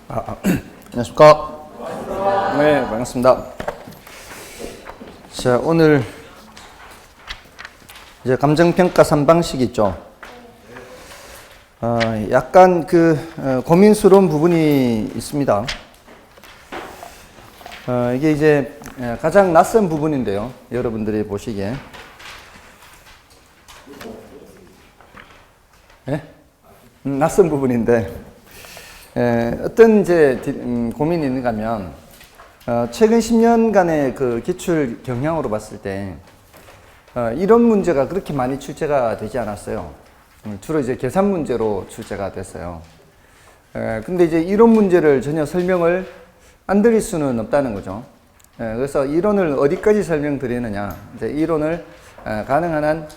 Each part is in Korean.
안녕하십니까. 네, 반갑습니다. 자, 오늘 이제 감정평가 3방식 있죠. 약간 고민스러운 부분이 있습니다. 이게 이제 가장 낯선 부분인데요. 여러분들이 보시기에. 네? 낯선 부분인데, 어떤 이제 고민이 있는가 하면, 최근 10년간의 그 기출 경향으로 봤을 때, 이런 문제가 그렇게 많이 출제가 되지 않았어요. 주로 이제 계산 문제로 출제가 됐어요. 근데 이제 이론 문제를 전혀 설명을 안 드릴 수는 없다는 거죠. 그래서 이론을 어디까지 설명드리느냐, 이제 이론을 가능한 한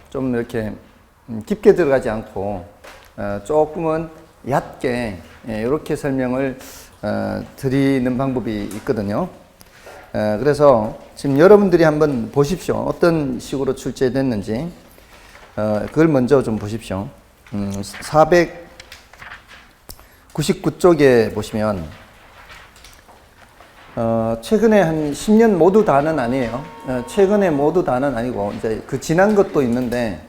좀 이렇게 깊게 들어가지 않고, 조금은 얕게 이렇게 설명을 드리는 방법이 있거든요. 그래서 지금 여러분들이 한번 보십시오. 어떤 식으로 출제됐는지 그걸 먼저 좀 보십시오. 499쪽에 보시면 최근에 한 10년 모두 다는 아니에요. 최근에 모두 다는 아니고 이제 그 지난 것도 있는데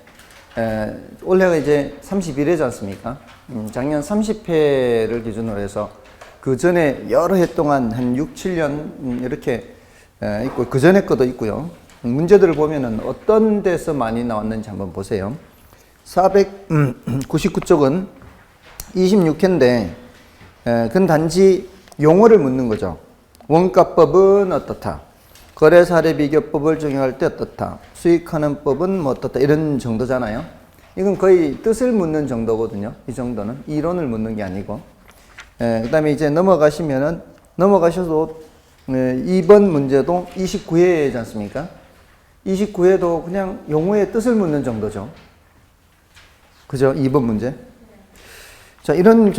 올해가 이제 31회지 않습니까? 작년 30회를 기준으로 해서 그 전에 여러 해 동안 한 6, 7년 이렇게 있고 그 전에 것도 있고요. 문제들을 보면은 어떤 데서 많이 나왔는지 한번 보세요. 499쪽은 26회인데 그건 단지 용어를 묻는 거죠. 원가법은 어떻다. 거래사례비교법을 적용할 때 어떻다. 수익하는 법은 뭐 어떻다. 이런 정도잖아요. 이건 거의 뜻을 묻는 정도거든요. 이 정도는. 이론을 묻는 게 아니고. 그 다음에 이제 넘어가셔도 2번 문제도 29회이지 않습니까? 29회도 그냥 용어의 뜻을 묻는 정도죠. 그죠? 2번 문제. 자, 이런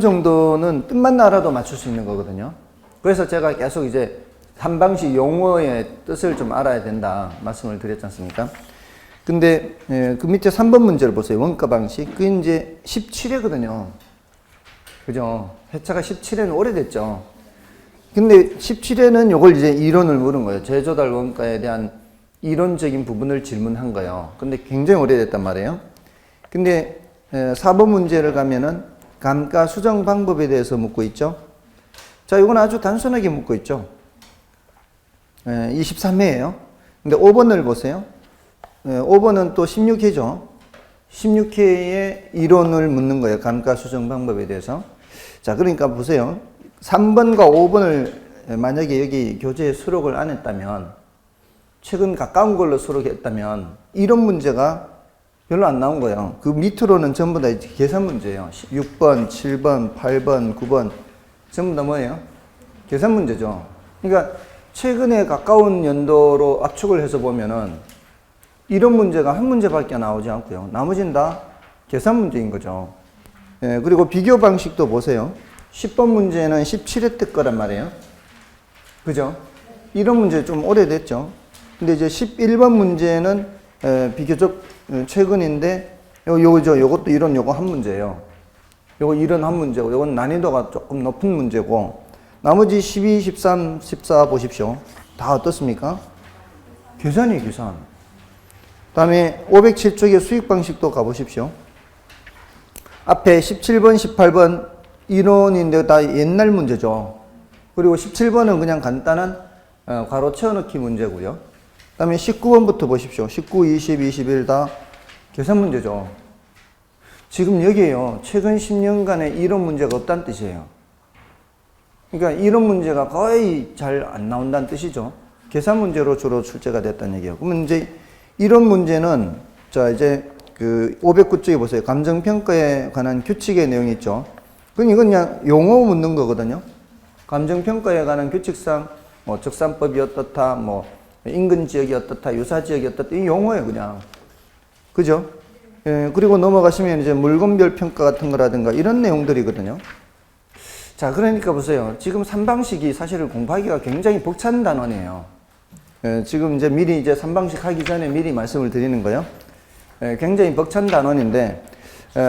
정도는 뜻만 알아도 맞출 수 있는 거거든요. 그래서 제가 계속 이제 3방식 용어의 뜻을 좀 알아야 된다 말씀을 드렸지 않습니까? 근데 그 밑에 3번 문제를 보세요. 원가 방식. 그게 이제 17회거든요. 그죠? 회차가 17회는 오래됐죠. 근데 17회는 요걸 이제 이론을 물은 거예요. 재조달 원가에 대한 이론적인 부분을 질문한 거예요. 근데 굉장히 오래됐단 말이에요. 근데 4번 문제를 가면은 감가 수정 방법에 대해서 묻고 있죠. 자, 이건 아주 단순하게 묻고 있죠. 23회예요. 근데 5번을 보세요. 5번은 또 16회죠. 16회에 이론을 묻는 거예요. 감가 수정 방법에 대해서. 자, 그러니까 보세요. 3번과 5번을 만약에 여기 교재에 수록을 안 했다면, 최근 가까운 걸로 수록했다면 이런 문제가 별로 안 나온 거예요. 그 밑으로는 전부 다 계산 문제예요. 6번, 7번, 8번, 9번 전부 다 뭐예요? 계산 문제죠. 그러니까 최근에 가까운 연도로 압축을 해서 보면은 이런 문제가 한 문제밖에 나오지 않고요. 나머지는 다 계산 문제인 거죠. 그리고 비교 방식도 보세요. 10번 문제는 17회 때 거란 말이에요. 그죠? 이런 문제 좀 오래됐죠. 근데 이제 11번 문제는 비교적 최근인데 요것도 이런 요거 한 문제예요. 요거 이런 한 문제고 요건 난이도가 조금 높은 문제고 나머지 12, 13, 14 보십시오. 다 어떻습니까? 계산이에요, 계산. 다음에 507쪽의 수익 방식도 가보십시오. 앞에 17번, 18번 이론인데 다 옛날 문제죠. 그리고 17번은 그냥 간단한 괄호 채워넣기 문제고요. 다음에 19번부터 보십시오. 19, 20, 21 다 계산 문제죠. 지금 여기에요. 최근 10년간의 이론 문제가 없다는 뜻이에요. 그러니까 이론 문제가 거의 잘 안 나온다는 뜻이죠. 계산 문제로 주로 출제가 됐다는 얘기예요. 그러면 이제 이론 문제는 자 이제 그 509쪽에 보세요. 감정평가에 관한 규칙의 내용이 있죠. 이건 그냥 용어 묻는 거거든요. 감정평가에 관한 규칙상 뭐 적산법이 어떻다, 뭐 인근 지역이 어떻다, 유사 지역이 어떻다 이 용어예요, 그냥. 그죠? 그리고 넘어가시면 이제 물건별 평가 같은 거라든가 이런 내용들이거든요. 자, 그러니까 보세요. 지금 3방식이 사실은 공부하기가 굉장히 벅찬 단원이에요. 지금 이제 미리 이제 3방식 하기 전에 미리 말씀을 드리는 거예요. 굉장히 벅찬 단원인데,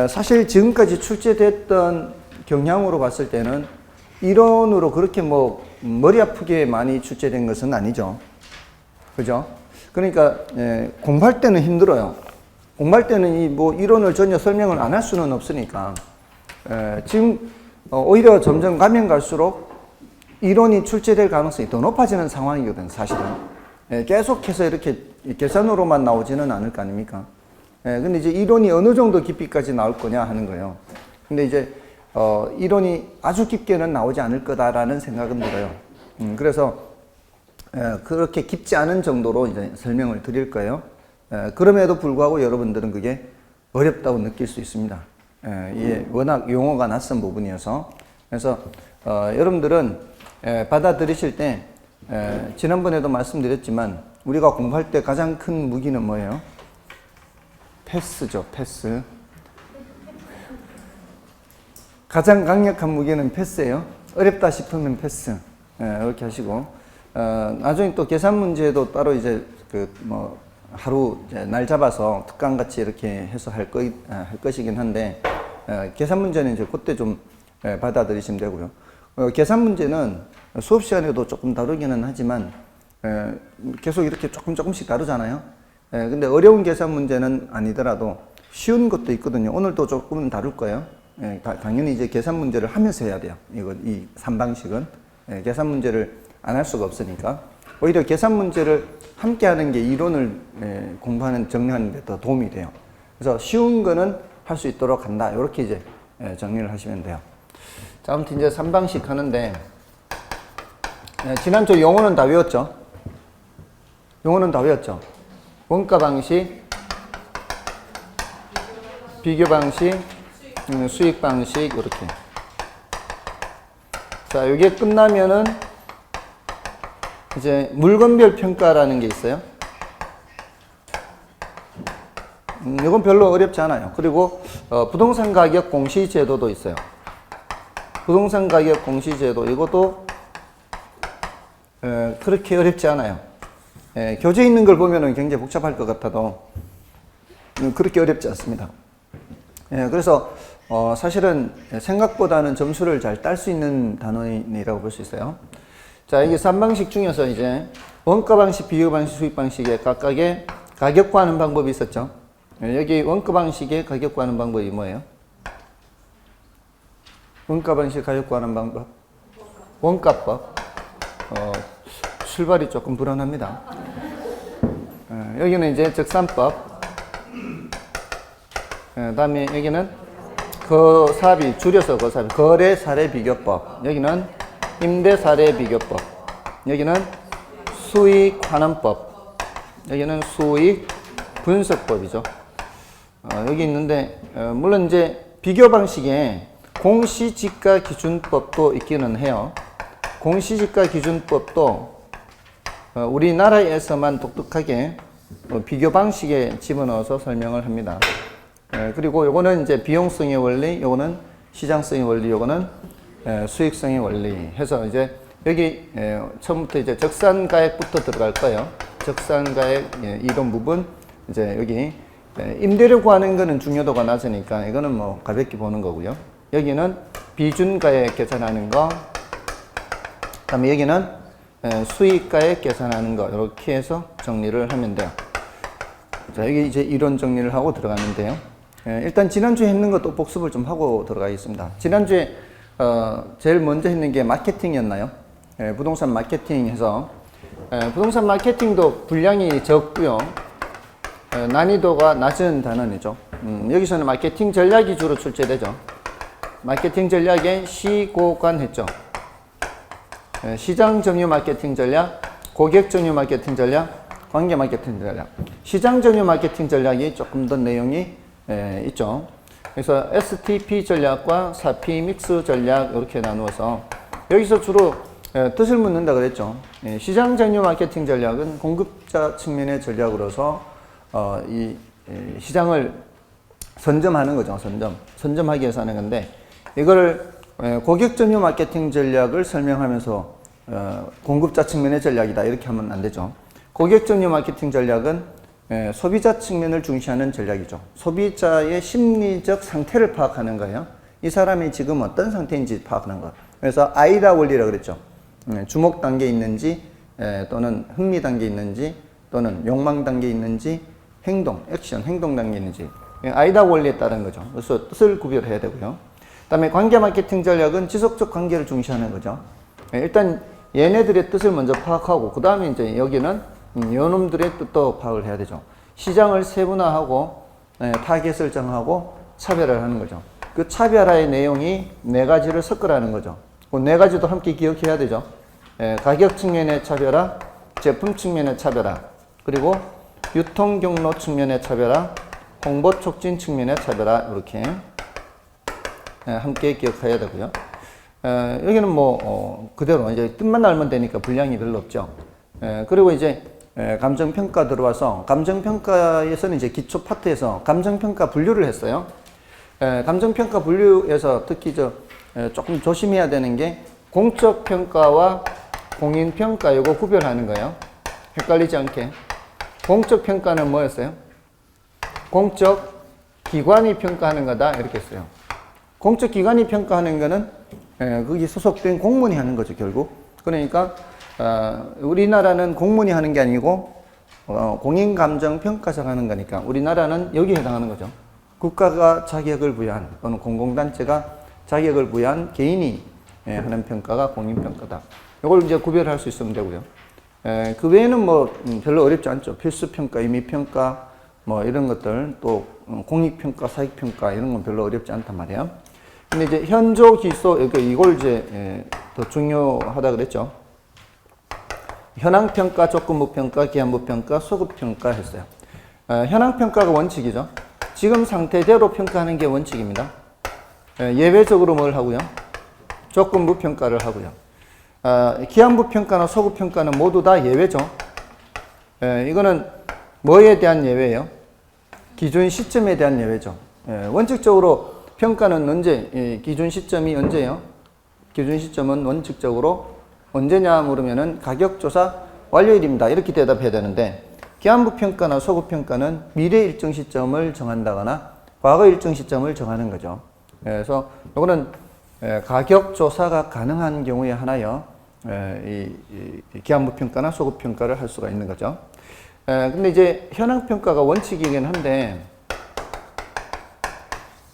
사실 지금까지 출제됐던 경향으로 봤을 때는 이론으로 그렇게 뭐 머리 아프게 많이 출제된 것은 아니죠. 그죠? 그러니까 공부할 때는 힘들어요. 공부할 때는 이 뭐 이론을 전혀 설명을 안 할 수는 없으니까 지금 오히려 점점 가면 갈수록 이론이 출제될 가능성이 더 높아지는 상황이거든, 사실은. 계속해서 이렇게 계산으로만 나오지는 않을 거 아닙니까? 근데 이제 이론이 어느 정도 깊이까지 나올 거냐 하는 거예요. 근데 이제 이론이 아주 깊게는 나오지 않을 거다라는 생각은 들어요. 그래서 그렇게 깊지 않은 정도로 이제 설명을 드릴 거예요. 그럼에도 불구하고 여러분들은 그게 어렵다고 느낄 수 있습니다. 이게 워낙 용어가 낯선 부분이어서. 그래서 여러분들은 받아들이실 때 지난번에도 말씀드렸지만 우리가 공부할 때 가장 큰 무기는 뭐예요? 패스죠, 패스. 가장 강력한 무기는 패스예요. 어렵다 싶으면 패스. 이렇게 하시고 나중에 또 계산 문제도 따로 이제 하루 이제 날 잡아서 특강같이 이렇게 해서 할 것이긴 한데 계산 문제는 이제 그때 좀 받아들이시면 되고요. 계산 문제는 수업 시간에도 조금 다루기는 하지만 계속 이렇게 조금씩 다루잖아요. 근데 어려운 계산 문제는 아니더라도 쉬운 것도 있거든요. 오늘도 조금은 다룰 거예요. 당연히 이제 계산 문제를 하면서 해야 돼요. 이 3방식은. 계산 문제를 안 할 수가 없으니까. 오히려 계산 문제를 함께 하는 게 이론을 공부하는, 정리하는 데 더 도움이 돼요. 그래서 쉬운 거는 할 수 있도록 한다. 이렇게 이제 정리를 하시면 돼요. 자, 아무튼 이제 3방식 하는데, 지난주 용어는 다 외웠죠? 용어는 다 외웠죠? 원가 방식, 비교 방식, 수익 방식, 이렇게. 자, 이게 끝나면은 이제 물건별 평가라는 게 있어요. 이건 별로 어렵지 않아요. 그리고 부동산 가격 공시 제도도 있어요. 부동산 가격 공시 제도, 이것도 그렇게 어렵지 않아요. 교재에 있는 걸 보면은 굉장히 복잡할 것 같아도 그렇게 어렵지 않습니다. 그래서 사실은 생각보다는 점수를 잘 딸 수 있는 단원이라고 볼 수 있어요. 자, 이게 3방식 중에서 이제 원가 방식, 비교 방식, 수익 방식에 각각의 가격화하는 방법이 있었죠. 여기 원가 방식의 가격화하는 방법이 뭐예요? 원가 방식 가격화하는 방법? 원가법. 출발이 조금 불안합니다. 여기는 이제 적산법. 다음에 여기는 거사비, 줄여서 거사비, 거래 사례 비교법. 여기는 임대 사례 비교법. 여기는 수익 환원법. 여기는 수익 분석법이죠. 여기 있는데 물론 이제 비교 방식에 공시지가 기준법도 있기는 해요. 공시지가 기준법도 우리나라에서만 독특하게 비교 방식에 집어넣어서 설명을 합니다. 그리고 요거는 이제 비용성의 원리, 요거는 시장성의 원리, 요거는 수익성의 원리 해서 이제 여기 처음부터 이제 적산가액부터 들어갈 거예요. 적산가액 이런 부분, 이제 여기 임대료 구하는 거는 중요도가 낮으니까 이거는 뭐 가볍게 보는 거고요. 여기는 비준가액 계산하는 거, 그다음에 여기는 수익가액 계산하는 거, 이렇게 해서 정리를 하면 돼요. 자, 여기 이제 이론 정리를 하고 들어가는데요. 일단 지난주에 했는 것도 복습을 좀 하고 들어가겠습니다. 지난주에 제일 먼저 했는 게 마케팅이었나요? 부동산 마케팅 해서 부동산 마케팅도 분량이 적고요. 난이도가 낮은 단원이죠. 여기서는 마케팅 전략이 주로 출제되죠. 마케팅 전략에 시고관했죠. 시장 점유 마케팅 전략, 고객 점유 마케팅 전략, 관계 마케팅 전략. 시장 점유 마케팅 전략이 조금 더 내용이 있죠. 그래서 STP 전략과 4P 믹스 전략 이렇게 나누어서 여기서 주로 뜻을 묻는다 그랬죠. 시장 점유 마케팅 전략은 공급자 측면의 전략으로서 이 시장을 선점하는 거죠. 선점하기 위해서 하는 건데, 이거를 고객 점유 마케팅 전략을 설명하면서 공급자 측면의 전략이다 이렇게 하면 안 되죠. 고객 점유 마케팅 전략은 소비자 측면을 중시하는 전략이죠. 소비자의 심리적 상태를 파악하는 거예요. 이 사람이 지금 어떤 상태인지 파악하는 것. 그래서 아이다 원리라고 그랬죠. 주목 단계에 있는지 또는 흥미 단계에 있는지 또는 욕망 단계에 있는지 행동, 액션, 행동 단계에 있는지 아이다 원리에 따른 거죠. 그래서 뜻을 구별해야 되고요. 그다음에 관계 마케팅 전략은 지속적 관계를 중시하는 거죠. 일단 얘네들의 뜻을 먼저 파악하고 그 다음에 이제 여기는 요놈들의 뜻도 파악을 해야 되죠. 시장을 세분화하고 타겟을 정하고 차별화를 하는 거죠. 그 차별화의 내용이 네 가지를 섞으라는 거죠. 그 네 가지도 함께 기억해야 되죠. 가격 측면의 차별화, 제품 측면의 차별화, 그리고 유통 경로 측면의 차별화, 홍보 촉진 측면의 차별화 이렇게 함께 기억해야 되고요. 여기는 뭐 그대로 이제 뜻만 알면 되니까 분량이 별로 없죠. 그리고 이제 감정평가 들어와서 감정평가에서는 이제 기초 파트에서 감정평가 분류를 했어요. 감정평가 분류에서 특히 조금 조심해야 되는 게 공적 평가와 공인 평가 이거 구별하는 거예요. 헷갈리지 않게. 공적 평가는 뭐였어요? 공적 기관이 평가하는 거다 이렇게 했어요. 공적 기관이 평가하는 거는 거기 소속된 공무원이 하는 거죠, 결국. 그러니까 우리나라는 공무원이 하는 게 아니고 공인감정평가사가 하는 거니까 우리나라는 여기에 해당하는 거죠. 국가가 자격을 부여한 또는 공공단체가 자격을 부여한 개인이 하는 평가가 공인평가다. 이걸 이제 구별할 수 있으면 되고요. 그 외에는 뭐 별로 어렵지 않죠. 필수평가, 임의평가 뭐 이런 것들 또 공익평가, 사익평가 이런 건 별로 어렵지 않단 말이에요. 근데 이제 현조 기소 이걸 이제 더 중요하다 그랬죠. 현황평가, 조건부평가, 기한부평가, 소급평가 했어요. 현황평가가 원칙이죠. 지금 상태대로 평가하는 게 원칙입니다. 예외적으로 뭘 하고요? 조건부평가를 하고요. 기한부평가나 소급평가는 모두 다 예외죠. 이거는 뭐에 대한 예외예요? 기준 시점에 대한 예외죠. 원칙적으로 평가는 언제, 기준 시점이 언제예요? 기준 시점은 원칙적으로 언제냐 물으면은 가격조사 완료일입니다. 이렇게 대답해야 되는데 기한부 평가나 소급 평가는 미래 일정 시점을 정한다거나 과거 일정 시점을 정하는 거죠. 그래서 이거는 가격조사가 가능한 경우에 하나요. 이 기한부 평가나 소급 평가를 할 수가 있는 거죠. 근데 이제 현황 평가가 원칙이긴 한데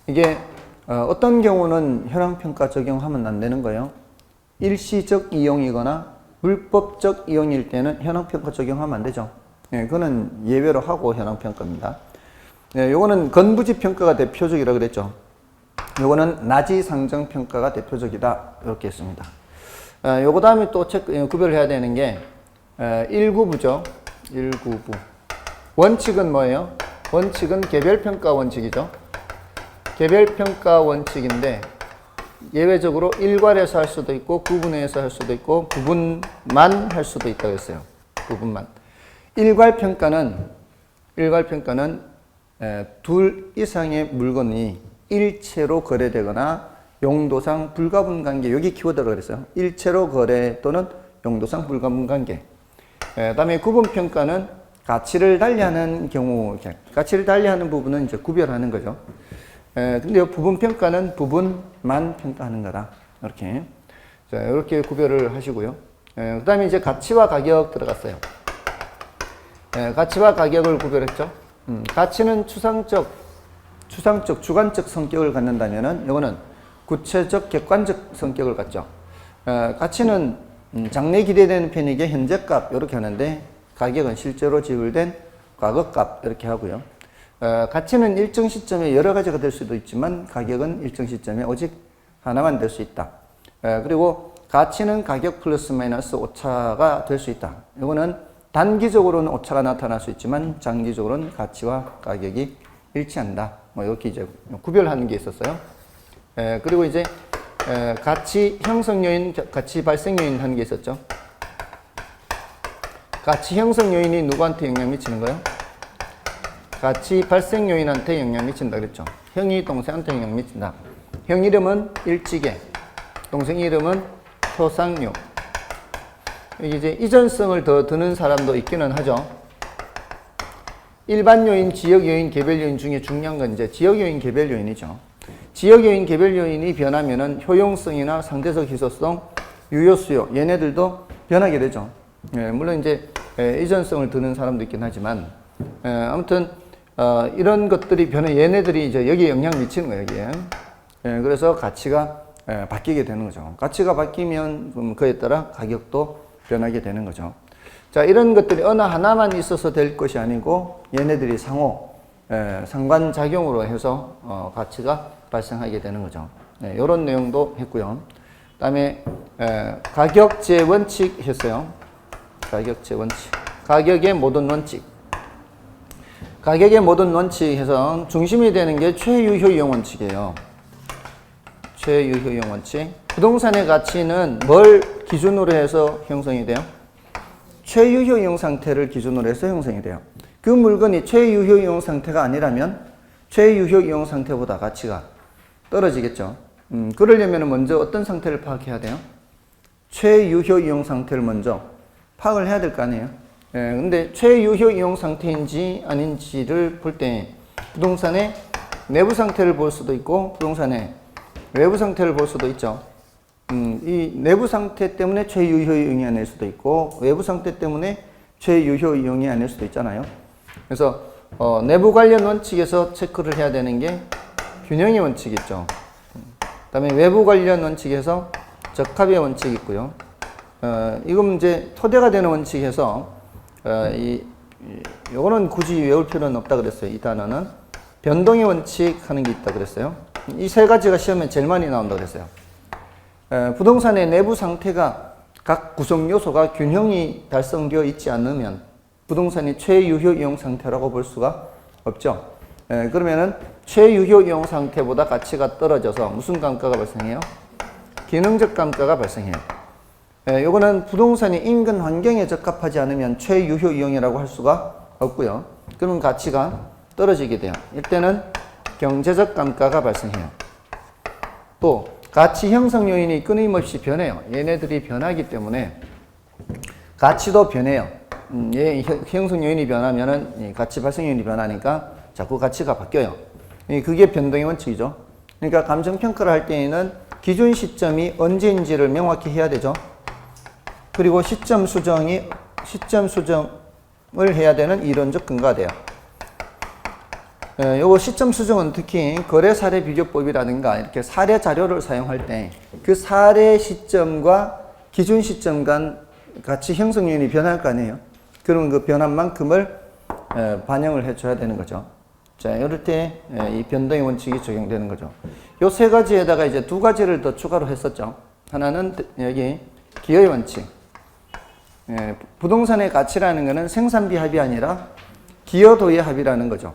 이게 어떤 경우는 현황 평가 적용하면 안 되는 거예요. 일시적 이용이거나 불법적 이용일 때는 현황 평가 적용하면 안 되죠. 그거는 예외로 하고 현황 평가입니다. 요거는 건부지 평가가 대표적이라고 그랬죠. 요거는 나지 상정 평가가 대표적이다 이렇게 했습니다. 요거 다음에 또 구별을 해야 되는 게 1구부죠. 1구부. 원칙은 뭐예요? 원칙은 개별평가 원칙이죠. 개별평가 원칙인데 예외적으로 일괄해서 할 수도 있고 구분해서 할 수도 있고 구분만 할 수도 있다고 했어요. 구분만. 일괄평가는 둘 이상의 물건이 일체로 거래되거나 용도상 불가분 관계, 여기 키워드라고 그랬어요. 일체로 거래 또는 용도상 불가분 관계. 그다음에 구분평가는 가치를 달리하는 경우, 가치를 달리하는 부분은 이제 구별하는 거죠. 근데 부분평가는 부분만 평가하는 거다. 이렇게. 자, 이렇게 구별을 하시고요. 그 다음에 이제 가치와 가격 들어갔어요. 가치와 가격을 구별했죠. 가치는 추상적, 주관적 성격을 갖는다면은, 이거는 구체적, 객관적 성격을 갖죠. 가치는 장래 기대되는 편익의 현재값, 이렇게 하는데, 가격은 실제로 지불된 과거값, 이렇게 하고요. 가치는 일정 시점에 여러 가지가 될 수도 있지만 가격은 일정 시점에 오직 하나만 될 수 있다. 그리고 가치는 가격 플러스 마이너스 오차가 될 수 있다. 이거는 단기적으로는 오차가 나타날 수 있지만 장기적으로는 가치와 가격이 일치한다. 뭐 이렇게 이제 구별하는 게 있었어요. 그리고 이제 가치 형성 요인, 가치 발생 요인 하는 게 있었죠. 가치 형성 요인이 누구한테 영향 미치는 거예요? 가치 발생 요인한테 영향 미친다 그랬죠. 형이 동생한테 영향 미친다. 형 이름은 일지계, 동생 이름은 효상류. 이제 이전성을 더 드는 사람도 있기는 하죠. 일반 요인, 지역 요인, 개별 요인 중에 중요한 건 이제 지역 요인, 개별 요인이죠. 지역 요인, 개별 요인이 변하면은 효용성이나 상대적 희소성, 유효 수요 얘네들도 변하게 되죠. 물론 이제 이전성을 두는 사람도 있긴 하지만 아무튼 이런 것들이 얘네들이 이제 여기에 영향을 미치는 거예요, 여기에. 그래서 가치가 바뀌게 되는 거죠. 가치가 바뀌면 그에 따라 가격도 변하게 되는 거죠. 자, 이런 것들이 어느 하나만 있어서 될 것이 아니고 얘네들이 상호 상관작용으로 해서 가치가 발생하게 되는 거죠. 이런 내용도 했고요. 그 다음에 가격제 원칙 했어요. 가격제 원칙. 가격의 모든 원칙. 가격의 모든 원칙에서 중심이 되는 게 최유효 이용 원칙이에요. 최유효 이용 원칙. 부동산의 가치는 뭘 기준으로 해서 형성이 돼요? 최유효 이용 상태를 기준으로 해서 형성이 돼요. 그 물건이 최유효 이용 상태가 아니라면 최유효 이용 상태보다 가치가 떨어지겠죠. 그러려면 먼저 어떤 상태를 파악해야 돼요? 최유효 이용 상태를 먼저 파악을 해야 될 거 아니에요. 근데 최유효 이용 상태인지 아닌지를 볼 때 부동산의 내부 상태를 볼 수도 있고 부동산의 외부 상태를 볼 수도 있죠. 이 내부 상태 때문에 최유효 이용이 아닐 수도 있고 외부 상태 때문에 최유효 이용이 아닐 수도 있잖아요. 그래서 내부 관련 원칙에서 체크를 해야 되는 게 균형의 원칙이 있죠. 그 다음에 외부 관련 원칙에서 적합의 원칙이 있고요. 이건 이제 토대가 되는 원칙에서 요거는 굳이 외울 필요는 없다 그랬어요. 이 단어는 변동의 원칙 하는 게 있다 그랬어요. 이 세 가지가 시험에 제일 많이 나온다 그랬어요. 부동산의 내부 상태가 각 구성 요소가 균형이 달성되어 있지 않으면 부동산이 최유효 이용 상태라고 볼 수가 없죠. 그러면은 최유효 이용 상태보다 가치가 떨어져서 무슨 감가가 발생해요? 기능적 감가가 발생해요. 요거는 부동산이 인근 환경에 적합하지 않으면 최유효 이용이라고 할 수가 없고요. 그러면 가치가 떨어지게 돼요. 이때는 경제적 감가가 발생해요. 또 가치 형성 요인이 끊임없이 변해요. 얘네들이 변하기 때문에 가치도 변해요. 형성 요인이 변하면은 가치 발생 요인이 변하니까 자꾸 가치가 바뀌어요. 그게 변동의 원칙이죠. 그러니까 감정평가를 할 때에는 기준 시점이 언제인지를 명확히 해야 되죠. 그리고 시점 수정을 해야 되는 이론적 근거가 돼요. 요거 시점 수정은 특히 거래 사례 비교법이라든가 이렇게 사례 자료를 사용할 때 그 사례 시점과 기준 시점 간 가치 형성 요인이 변할 거 아니에요. 그러면 그 변한 만큼을 반영을 해줘야 되는 거죠. 자, 이럴 때 이 변동의 원칙이 적용되는 거죠. 요 세 가지에다가 이제 두 가지를 더 추가로 했었죠. 하나는 여기 기여의 원칙. 부동산의 가치라는 것은 생산비 합이 아니라 기여도의 합이라는 거죠.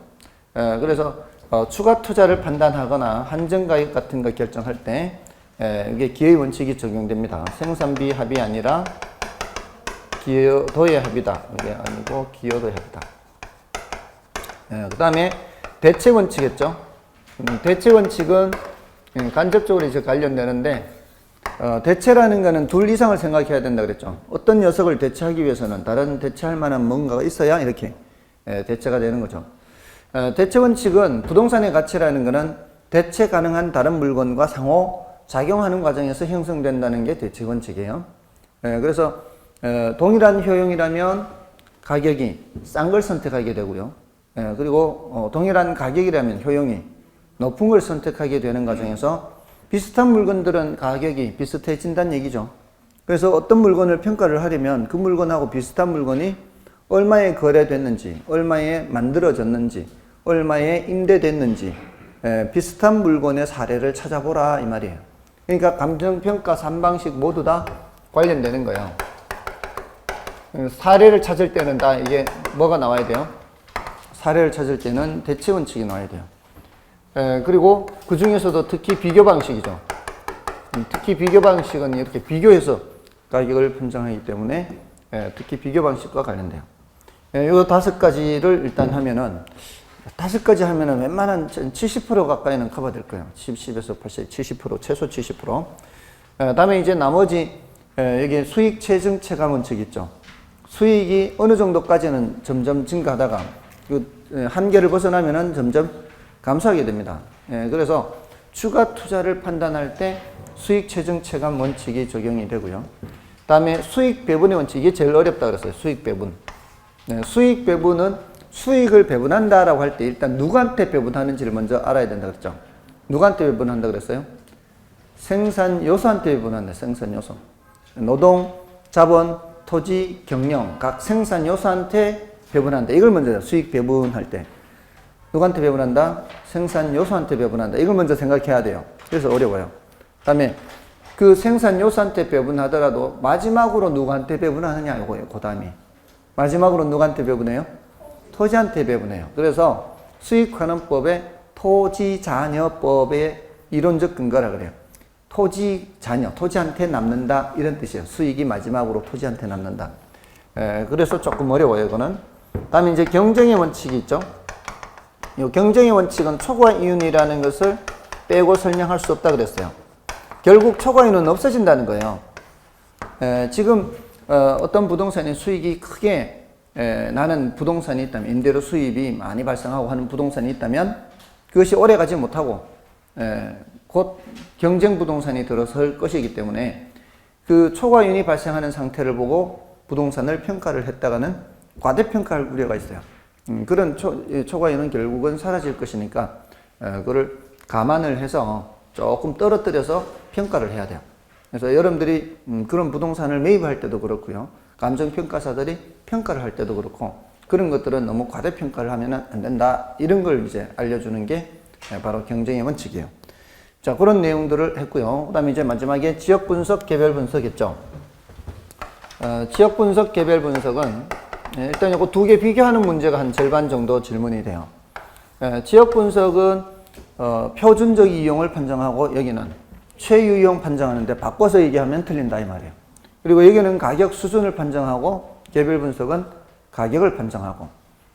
그래서 추가 투자를 판단하거나 한정가격 같은 거 결정할 때 이게 기여의 원칙이 적용됩니다. 생산비 합이 아니라 기여도의 합이다. 이게 아니고 기여도의 합이다. 그 다음에 대체 원칙이었죠. 대체 원칙은 간접적으로 이제 관련되는데 대체라는 거는 둘 이상을 생각해야 된다 그랬죠. 어떤 녀석을 대체하기 위해서는 다른 대체할 만한 뭔가가 있어야 이렇게 대체가 되는 거죠. 대체 원칙은 부동산의 가치라는 거는 대체 가능한 다른 물건과 상호 작용하는 과정에서 형성된다는 게 대체 원칙이에요. 그래서 동일한 효용이라면 가격이 싼 걸 선택하게 되고요. 그리고 동일한 가격이라면 효용이 높은 걸 선택하게 되는 과정에서 비슷한 물건들은 가격이 비슷해진다는 얘기죠. 그래서 어떤 물건을 평가를 하려면 그 물건하고 비슷한 물건이 얼마에 거래됐는지, 얼마에 만들어졌는지, 얼마에 임대됐는지 비슷한 물건의 사례를 찾아보라 이 말이에요. 그러니까 감정평가 3방식 모두 다 관련되는 거예요. 사례를 찾을 때는 다 이게 뭐가 나와야 돼요? 사례를 찾을 때는 대체 원칙이 나와야 돼요. 그리고 그 중에서도 특히 비교 방식이죠. 특히 비교 방식은 이렇게 비교해서 가격을 편정하기 때문에 특히 비교 방식과 관련돼요. 이 다섯 가지를 일단 하면은 다섯 가지 하면은 웬만한 70% 가까이는 커버될 거예요. 10에서 80, 70%, 최소 70%. 다음에 이제 나머지 여기 수익 체증 체감 원칙 있죠. 수익이 어느 정도까지는 점점 증가하다가 그 한계를 벗어나면은 점점 감소하게 됩니다. 그래서 추가 투자를 판단할 때 수익 최종 체감 원칙이 적용이 되고요. 다음에 수익 배분의 원칙, 이게 제일 어렵다 그랬어요. 수익 배분. 네, 수익 배분은 수익을 배분한다라고 할 때 일단 누구한테 배분하는지를 먼저 알아야 된다 그랬죠. 누구한테 배분한다 그랬어요? 생산 요소한테 배분한다. 생산 요소. 노동, 자본, 토지, 경영 각 생산 요소한테 배분한다. 이걸 먼저 수익 배분할 때 누구한테 배분한다? 생산 요소한테 배분한다. 이걸 먼저 생각해야 돼요. 그래서 어려워요. 그다음에 그 생산 요소한테 배분하더라도 마지막으로 누구한테 배분하느냐 이거예요. 그 다음이 마지막으로 누구한테 배분해요? 토지한테 배분해요. 그래서 수익환원법의 토지자녀법의 이론적 근거라 그래요. 토지자녀, 토지한테 남는다 이런 뜻이에요. 수익이 마지막으로 토지한테 남는다. 그래서 조금 어려워요. 이거는. 다음에 이제 경쟁의 원칙이 있죠. 이 경쟁의 원칙은 초과이윤이라는 것을 빼고 설명할 수 없다 그랬어요. 결국 초과이윤은 없어진다는 거예요. 지금 어떤 부동산의 수익이 크게 나는 부동산이 있다면, 임대료 수입이 많이 발생하고 하는 부동산이 있다면 그것이 오래 가지 못하고 곧 경쟁 부동산이 들어설 것이기 때문에 그 초과이윤이 발생하는 상태를 보고 부동산을 평가를 했다가는 과대평가할 우려가 있어요. 그런 초과이윤은 결국은 사라질 것이니까 그걸 감안을 해서 조금 떨어뜨려서 평가를 해야 돼요. 그래서 여러분들이 그런 부동산을 매입할 때도 그렇고요. 감정평가사들이 평가를 할 때도 그렇고 그런 것들은 너무 과대평가를 하면 안 된다. 이런 걸 이제 알려주는 게 바로 경쟁의 원칙이에요. 자, 그런 내용들을 했고요. 그 다음에 이제 마지막에 지역 분석, 개별 분석 했죠. 지역 분석, 개별 분석은 일단 이거 두 개 비교하는 문제가 한 절반 정도 질문이 돼요. 지역 분석은 표준적 이용을 판정하고 여기는 최유용 판정하는데 바꿔서 얘기하면 틀린다 이 말이에요. 그리고 여기는 가격 수준을 판정하고 개별 분석은 가격을 판정하고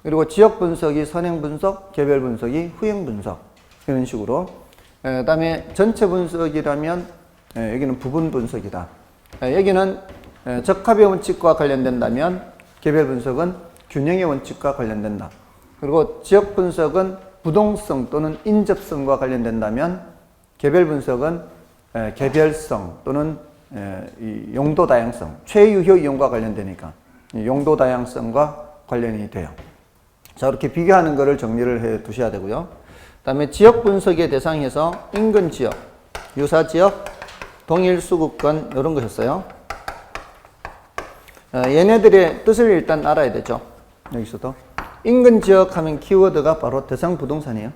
그리고 지역 분석이 선행 분석, 개별 분석이 후행 분석 이런 식으로 그 다음에 전체 분석이라면 여기는 부분 분석이다. 여기는 적합의 원칙과 관련된다면 개별 분석은 균형의 원칙과 관련된다. 그리고 지역 분석은 부동성 또는 인접성과 관련된다면 개별 분석은 개별성 또는 용도 다양성, 최유효 이용과 관련되니까 용도 다양성과 관련이 돼요. 자, 이렇게 비교하는 것을 정리를 해 두셔야 되고요. 그 다음에 지역 분석의 대상에서 인근 지역, 유사 지역, 동일 수급권 이런 것이었어요. 얘네들의 뜻을 일단 알아야 되죠. 여기서도 인근 지역 하면 키워드가 바로 대상 부동산이에요.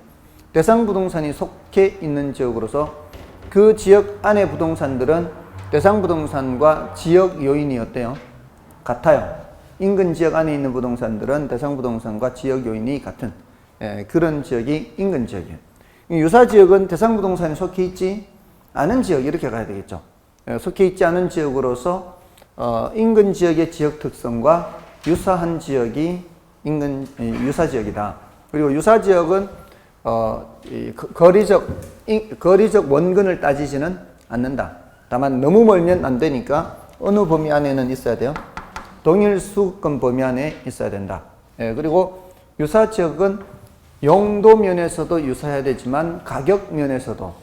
대상 부동산이 속해 있는 지역으로서 그 지역 안의 부동산들은 대상 부동산과 지역 요인이 어때요? 같아요. 인근 지역 안에 있는 부동산들은 대상 부동산과 지역 요인이 같은 그런 지역이 인근 지역이에요. 유사 지역은 대상 부동산에 속해 있지 않은 지역 이렇게 가야 되겠죠. 속해 있지 않은 지역으로서 인근 지역의 지역 특성과 유사한 지역이 유사 지역이다. 그리고 유사 지역은 거리적 원근을 따지지는 않는다. 다만 너무 멀면 안 되니까 어느 범위 안에는 있어야 돼요? 동일 수급권 범위 안에 있어야 된다. 그리고 유사 지역은 용도 면에서도 유사해야 되지만 가격 면에서도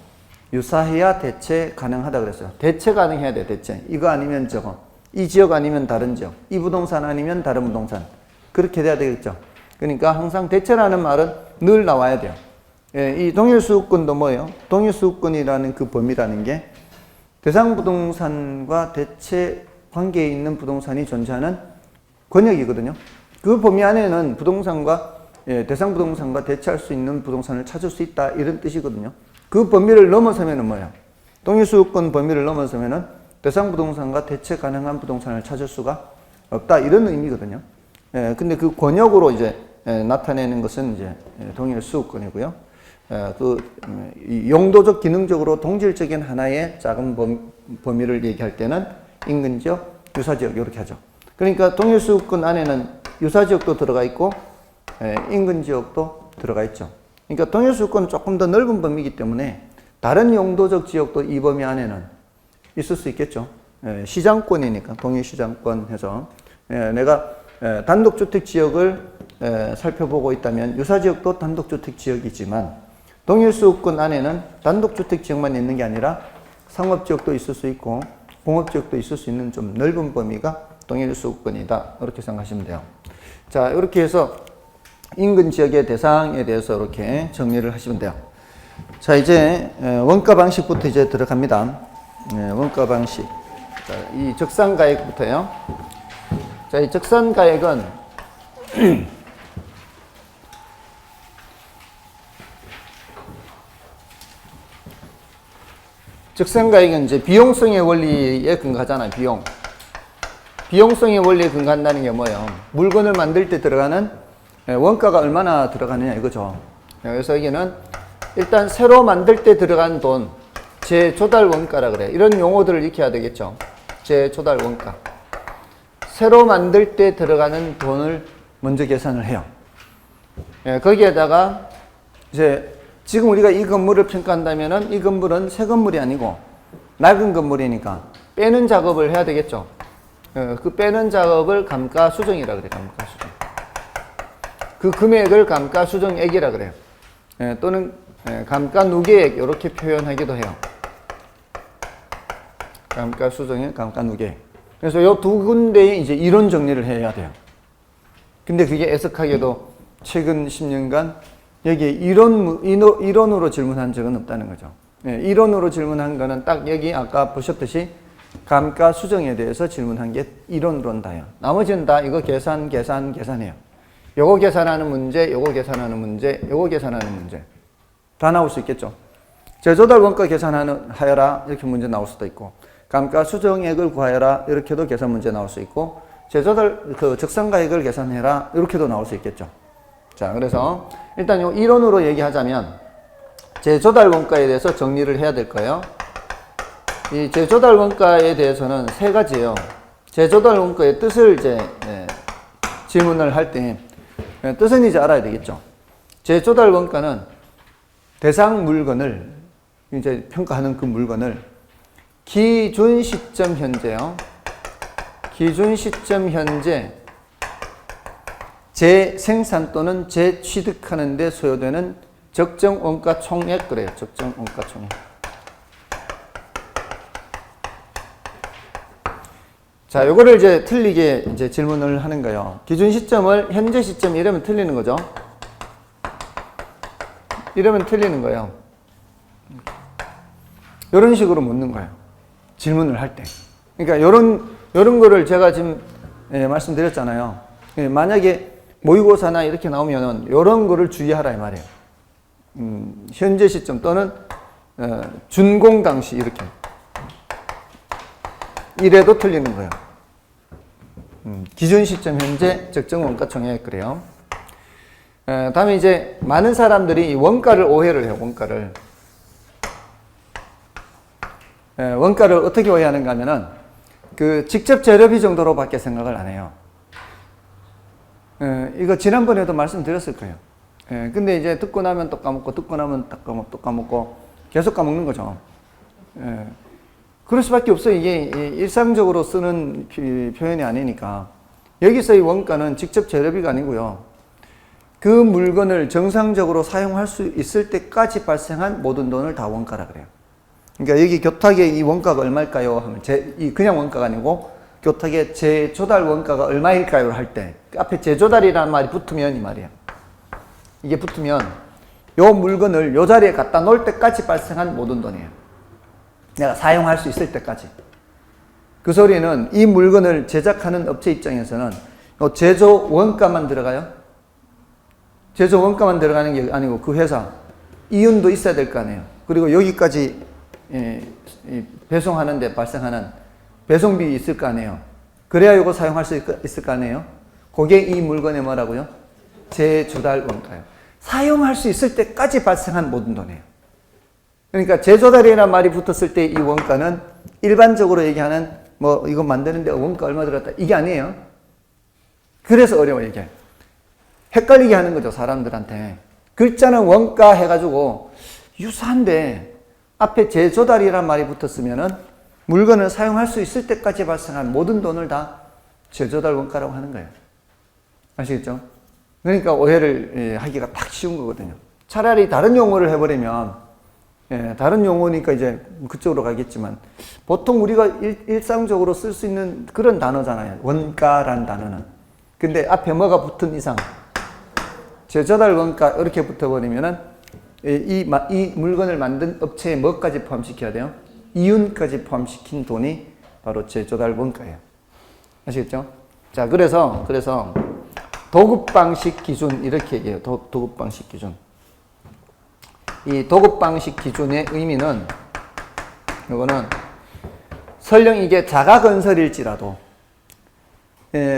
유사해야 대체 가능하다 그랬어요. 대체 가능해야 돼, 대체. 이거 아니면 저거. 이 지역 아니면 다른 지역. 이 부동산 아니면 다른 부동산. 그렇게 돼야 되겠죠. 그러니까 항상 대체라는 말은 늘 나와야 돼요. 이 동일수급권도 뭐예요? 동일수급권이라는 그 범위라는 게 대상 부동산과 대체 관계에 있는 부동산이 존재하는 권역이거든요. 그 범위 안에는 부동산과 대상 부동산과 대체할 수 있는 부동산을 찾을 수 있다 이런 뜻이거든요. 그 범위를 넘어서면은 뭐예요? 동일수급권 범위를 넘어서면은 대상 부동산과 대체 가능한 부동산을 찾을 수가 없다 이런 의미거든요. 근데 그 권역으로 이제 나타내는 것은 이제 동일수급권이고요. 이 용도적 기능적으로 동질적인 하나의 작은 범위를 얘기할 때는 인근지역, 유사지역 이렇게 하죠. 그러니까 동일수급권 안에는 유사지역도 들어가 있고 인근지역도 들어가 있죠. 그러니까 동일수급권은 조금 더 넓은 범위이기 때문에 다른 용도적 지역도 이 범위 안에는 있을 수 있겠죠. 시장권이니까 동일시장권 해서 내가 단독주택 지역을 살펴보고 있다면 유사지역도 단독주택 지역이지만 동일수급권 안에는 단독주택지역만 있는 게 아니라 상업지역도 있을 수 있고 공업지역도 있을 수 있는 좀 넓은 범위가 동일수급권이다. 이렇게 생각하시면 돼요. 자, 이렇게 해서 인근 지역의 대상에 대해서 이렇게 정리를 하시면 돼요. 자, 이제 원가 방식부터 이제 들어갑니다. 원가 방식. 자, 이 적산가액부터요. 자, 이 적산가액은 적산가액은 이제 비용성의 원리에 근거하잖아요. 비용성의 원리에 근거한다는 게 뭐예요? 물건을 만들 때 들어가는 원가가 얼마나 들어가느냐 이거죠. 그래서 여기는 일단 새로 만들 때 들어간 돈, 재조달 원가라 그래요. 이런 용어들을 익혀야 되겠죠. 재조달 원가. 새로 만들 때 들어가는 돈을 먼저 계산을 해요. 거기에다가 이제 지금 우리가 이 건물을 평가한다면은 이 건물은 새 건물이 아니고 낡은 건물이니까 빼는 작업을 해야 되겠죠. 그 빼는 작업을 감가수정이라 그래요. 감가수정. 그 금액을 감가수정액이라 그래요. 또는 감가누계액 이렇게 표현하기도 해요. 감가수정액, 감가누계액. 그래서 이 두 군데에 이제 이론 정리를 해야 돼요. 근데 그게 애석하게도 최근 10년간 여기에 이론으로 질문한 적은 없다는 거죠. 이론으로 질문한 거는 딱 여기 아까 보셨듯이 감가수정에 대해서 질문한 게 이론으로는 다예요. 나머지는 다 이거 계산해요. 요거 계산하는 문제, 요거 계산하는 문제, 요거 계산하는 문제. 다 나올 수 있겠죠. 재조달 원가 계산하여라 이렇게 문제 나올 수도 있고 감가수정액을 구하여라 이렇게도 계산 문제 나올 수 있고 재조달 적산가액을 계산해라 이렇게도 나올 수 있겠죠. 자, 그래서 일단 요 이론으로 얘기하자면 재조달 원가에 대해서 정리를 해야 될 거예요. 이 재조달 원가에 대해서는 세 가지예요. 재조달 원가의 뜻을 이제 질문을 할 때 뜻은 이제 알아야 되겠죠. 재조달 원가는 대상 물건을 이제 평가하는 그 물건을 기준 시점 현재요. 기준 시점 현재 재생산 또는 재취득하는 데 소요되는 적정 원가 총액 그래요. 적정 원가 총액. 자, 요거를 이제 틀리게 이제 질문을 하는 거예요. 기준 시점을 현재 시점 이러면 틀리는 거죠. 이러면 틀리는 거예요. 이런 식으로 묻는 거예요. 질문을 할 때. 그러니까 요런 거를 제가 지금 말씀드렸잖아요. 만약에 모의고사나 이렇게 나오면은 요런 거를 주의하라 이 말이에요. 현재 시점 또는 준공 당시 이렇게. 이래도 틀리는 거예요. 기준 시점 현재 적정 원가 총액 그래요. 다음에 이제 많은 사람들이 이 원가를 오해를 해요. 원가를 어떻게 오해하는가 하면은 그 직접 재료비 정도로밖에 생각을 안 해요. 이거 지난번에도 말씀드렸을 거예요. 근데 이제 듣고 나면 또 까먹고 듣고 나면 또 까먹고 계속 까먹는 거죠. 그럴 수밖에 없어요. 이게 일상적으로 쓰는 표현이 아니니까. 여기서 이 원가는 직접 재료비가 아니고요. 그 물건을 정상적으로 사용할 수 있을 때까지 발생한 모든 돈을 다 원가라 그래요. 그러니까 여기 교탁의 이 원가가 얼마일까요? 하면 그냥 원가가 아니고 교탁의 재조달 원가가 얼마일까요? 할 때 앞에 재조달이라는 말이 붙으면 이 말이에요. 이게 붙으면 요 물건을 요 자리에 갖다 놓을 때까지 발생한 모든 돈이에요. 내가 사용할 수 있을 때까지. 그 소리는 이 물건을 제작하는 업체 입장에서는 요 제조 원가만 들어가요. 제조 원가만 들어가는 게 아니고 그 회사 이윤도 있어야 될 거 아니에요. 그리고 여기까지 배송하는데 발생하는 배송비 있을 거 아니에요. 그래야 이거 사용할 수 있을 거 아니에요. 그게 이 물건의 뭐라고요? 재조달 원가예요. 사용할 수 있을 때까지 발생한 모든 돈이에요. 그러니까 재조달이라는 말이 붙었을 때 이 원가는 일반적으로 얘기하는 뭐 이거 만드는데 원가 얼마 들었다 이게 아니에요. 그래서 어려워요 이게. 헷갈리게 하는 거죠 사람들한테. 글자는 원가 해가지고 유사한데 앞에 재조달이라는 말이 붙었으면은 물건을 사용할 수 있을 때까지 발생한 모든 돈을 다 재조달 원가라고 하는 거예요. 아시겠죠? 그러니까 오해를 하기가 딱 쉬운 거거든요. 차라리 다른 용어를 해버리면, 다른 용어니까 이제 그쪽으로 가겠지만, 보통 우리가 일상적으로 쓸 수 있는 그런 단어잖아요. 원가란 단어는. 근데 앞에 뭐가 붙은 이상, 제조달 원가 이렇게 붙어버리면은, 이 물건을 만든 업체에 뭐까지 포함시켜야 돼요? 이윤까지 포함시킨 돈이 바로 제조달 원가예요. 아시겠죠? 자, 그래서 도급 방식 기준 이렇게 얘기해요. 도급 방식 기준. 이 도급 방식 기준의 의미는 이거는 설령 이게 자가 건설일지라도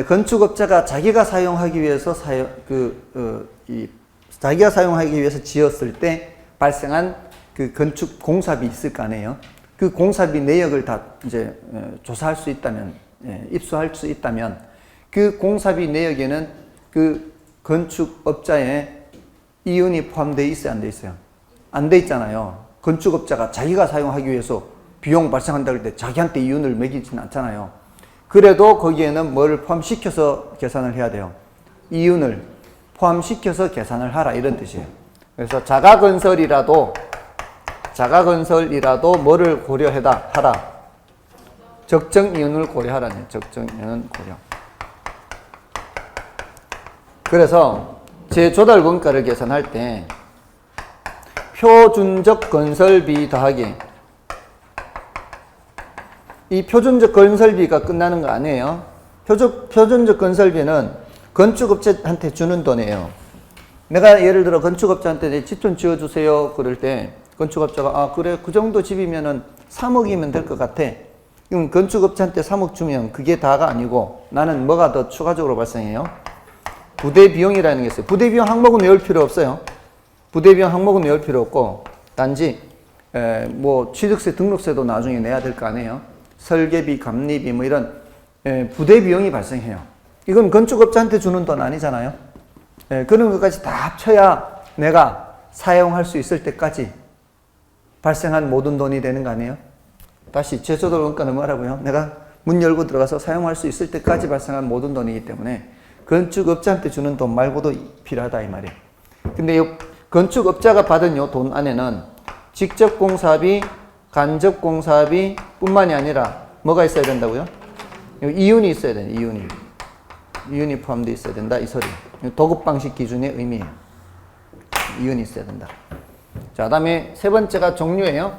건축업자가 자기가 사용하기 위해서 자기가 사용하기 위해서 지었을 때 발생한 그 건축 공사비 있을 거 아니에요. 그 공사비 내역을 다 이제 조사할 수 있다면, 입수할 수 있다면 그 공사비 내역에는 그 건축업자의 이윤이 포함되어 있어요, 안 돼 있어요? 안 돼 있잖아요. 건축업자가 자기가 사용하기 위해서 비용 발생한다 그럴 때 자기한테 이윤을 매기지는 않잖아요. 그래도 거기에는 뭐를 포함시켜서 계산을 해야 돼요? 이윤을 포함시켜서 계산을 하라, 이런 뜻이에요. 그래서 자가건설이라도 뭐를 하라. 적정 이윤을 고려하라는, 적정 이윤 고려. 그래서 제조달 원가를 계산할 때 표준적 건설비 더하기, 이 표준적 건설비가 끝나는 거 아니에요. 표준적 건설비는 건축업체한테 주는 돈이에요. 내가 예를 들어 건축업자한테 집 좀 지어주세요 그럴 때 건축업자가 그래 그 정도 집이면은 3억이면 될 것 같아. 그럼 건축업자한테 3억 주면 그게 다가 아니고 나는 뭐가 더 추가적으로 발생해요? 부대 비용이라는 게 있어요. 부대 비용 항목은 외울 필요 없어요. 부대 비용 항목은 외울 필요 없고 단지 뭐 취득세, 등록세도 나중에 내야 될 거 아니에요. 설계비, 감리비 뭐 이런 부대 비용이 발생해요. 이건 건축업자한테 주는 돈 아니잖아요. 그런 것까지 다 합쳐야 내가 사용할 수 있을 때까지 발생한 모든 돈이 되는 거 아니에요? 다시 제조달 원가는 뭐라고요? 내가 문 열고 들어가서 사용할 수 있을 때까지 발생한 모든 돈이기 때문에 건축업자한테 주는 돈 말고도 필요하다 이 말이에요. 근데 이 건축업자가 받은 이 돈 안에는 직접 공사비, 간접 공사비 뿐만이 아니라 뭐가 있어야 된다고요? 이윤이 있어야 돼요. 이윤이 포함되어 있어야 된다 이 소리. 도급 방식 기준의 의미예요. 이윤이 있어야 된다. 자, 그다음에 세 번째가 종류예요.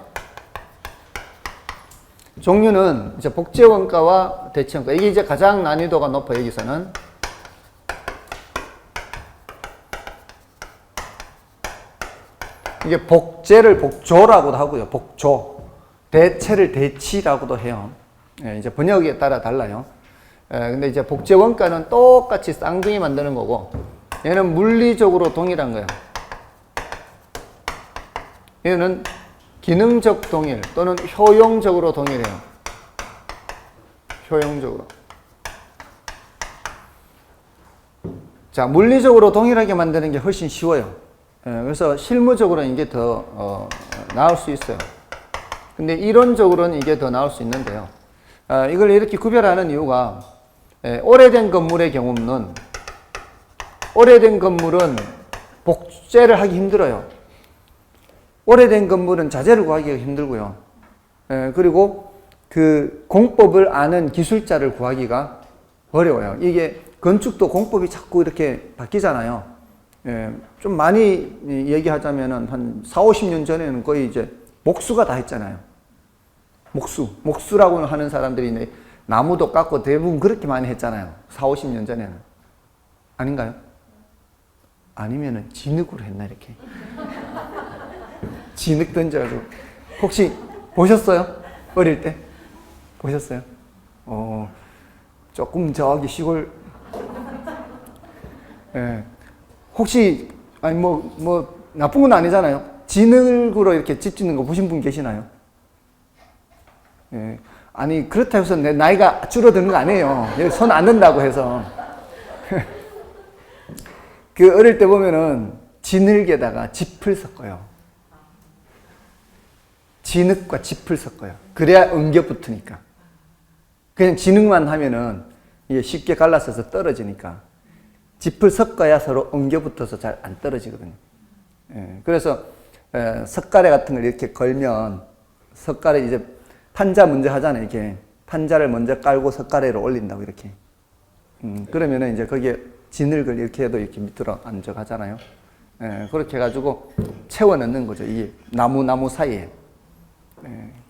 종류는 이제 복제 원가와 대체 원가. 이게 이제 가장 난이도가 높아요. 여기서는 이게 복제를 복조라고도 하고요. 복조. 대체를 대치라고도 해요. 이제 번역에 따라 달라요. 근데 이제 복제 원가는 똑같이 쌍둥이 만드는 거고, 얘는 물리적으로 동일한 거예요. 얘는 기능적 동일 또는 효용적으로 동일해요. 효용적으로. 자, 물리적으로 동일하게 만드는 게 훨씬 쉬워요. 그래서 실무적으로는 이게 더 나을 수 있어요. 근데 이론적으로는 이게 더 나을 수 있는데요. 이걸 이렇게 구별하는 이유가 오래된 건물의 경우는 오래된 건물은 복제를 하기 힘들어요. 오래된 건물은 자재를 구하기가 힘들고요. 그리고 그 공법을 아는 기술자를 구하기가 어려워요. 이게 건축도 공법이 자꾸 이렇게 바뀌잖아요. 좀 많이 얘기하자면은 한 4, 50년 전에는 거의 이제 목수가 다 했잖아요. 목수라고 하는 사람들이 나무도 깎고 대부분 그렇게 많이 했잖아요. 4, 50년 전에는. 아닌가요? 아니면은 진흙으로 했나, 이렇게. 진흙 던져가지고. 혹시 보셨어요? 어릴 때? 보셨어요? 조금 저기 시골. 혹시, 아니, 나쁜 건 아니잖아요. 진흙으로 이렇게 집 짓는 거 보신 분 계시나요? 아니, 그렇다고 해서 내 나이가 줄어드는 거 아니에요. 손 안 든다고 해서. 그 어릴 때 보면은 진흙에다가 짚을 섞어요. 진흙과 짚을 섞어요. 그래야 응겨 붙으니까. 그냥 진흙만 하면은 이게 쉽게 갈라서서 떨어지니까. 짚을 섞어야 서로 엉겨 붙어서 잘 안 떨어지거든요. 그래서 석가래 같은 걸 이렇게 걸면 석가래 이제 판자 먼저 하잖아요. 이렇게 판자를 먼저 깔고 석가래를 올린다고 이렇게. 그러면은 이제 거기에 진흙을 이렇게 해도 이렇게 밑으로 안 들어가잖아요. 그렇게 해가지고 채워 넣는 거죠. 이 나무 사이에.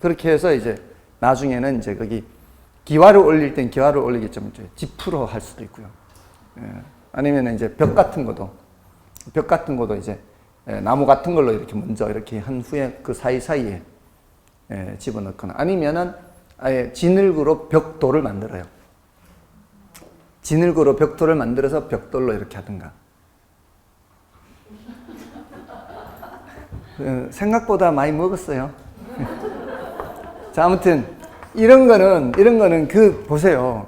그렇게 해서 이제 나중에는 이제 거기 기와를 올릴 땐 기와를 올리겠지만 지프로 할 수도 있고요. 아니면 이제 벽 같은 것도 이제 나무 같은 걸로 이렇게 먼저 이렇게 한 후에 그 사이사이에 집어넣거나 아니면은 아예 진흙으로 벽돌을 만들어요. 진흙으로 벽돌을 만들어서 벽돌로 이렇게 하든가. 생각보다 많이 먹었어요. 자, 아무튼 이런 거는 보세요.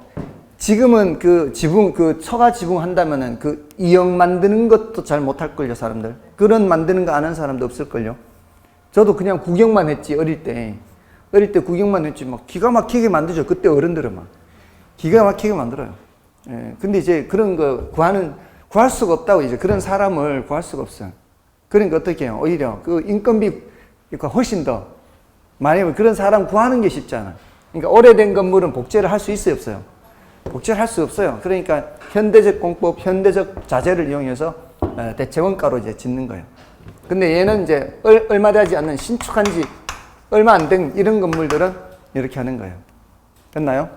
지금은 처가 지붕 한다면은 그 이형 만드는 것도 잘 못할걸요, 사람들. 그런 만드는 거 아는 사람도 없을걸요. 저도 그냥 구경만 했지, 어릴 때 구경만 했지, 막 기가 막히게 만들죠. 그때 어른들은 막. 기가 막히게 만들어요. 근데 이제 그런 거 구할 수가 없다고, 이제 그런 사람을 구할 수가 없어요. 그러니까 어떻게 해요? 오히려 그 인건비가 훨씬 더 많이, 그런 사람 구하는 게 쉽지 않아. 그러니까 오래된 건물은 복제를 할 수 있어요, 없어요? 복제를 할 수 없어요. 그러니까 현대적 공법, 현대적 자재를 이용해서 대체 원가로 이제 짓는 거예요. 근데 얘는 이제 얼마 되지 않는 신축한 지 얼마 안 된 이런 건물들은 이렇게 하는 거예요. 됐나요?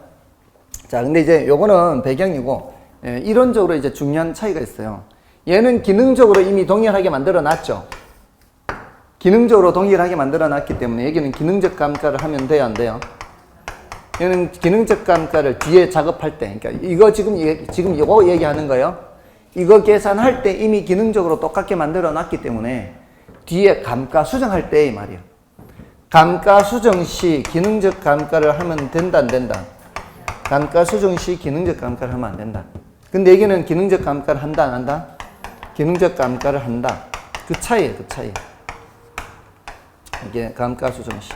자, 근데 이제 요거는 배경이고, 이론적으로 이제 중요한 차이가 있어요. 얘는 기능적으로 이미 동일하게 만들어 놨죠. 기능적으로 동일하게 만들어 놨기 때문에 여기는 기능적 감가를 하면 돼요, 안 돼요? 얘는 기능적 감가를 뒤에 작업할 때, 그러니까 이거 지금 이거 얘기하는 거예요. 이거 계산할 때 이미 기능적으로 똑같게 만들어 놨기 때문에 뒤에 감가 수정할 때 이 말이에요. 감가 수정 시 기능적 감가를 하면 된다, 안 된다? 감가 수정 시 기능적 감가를 하면 안 된다. 근데 여기는 기능적 감가를 한다, 안 한다? 기능적 감가를 한다. 그 차이예요, 그 차이. 이게 감가 수정 시.